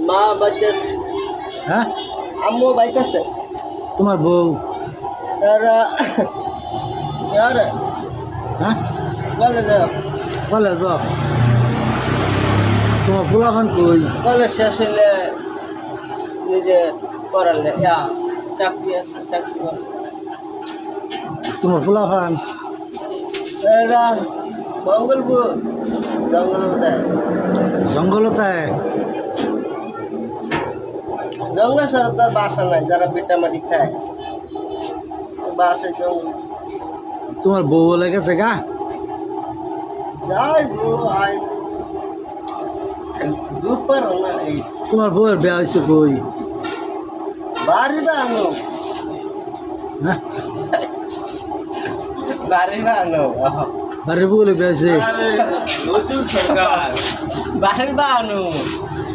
মা বাইতেছে। হ্যাঁ আম্মু বাইতেছে। তোমার বউ তারা ইয়ারে হ্যাঁ বলে যাও বলে যাও তোমার পোলাপান কই বলে শেষ হইলে নিজে করালে চাকরি আছে চাকরি করে। তোমার পোলাপান এরা মঙ্গলপুর জঙ্গল দেয় জঙ্গলতায় জঙ্গল সারা তার বাসা নাই যারা বিটামাটি খায় বাসে জঙ্গল তোমার বউ লেগেছে গা যাই গো আই দুপার না এই তোমার বউয়ের বিয়া হয়েছে কই বাড়ি বা আনো হ্যাঁ বাড়ি বা আনো বাড়ির বউলে বিয়া হয়েছে নতুন সরকার বাড়ি বা আনো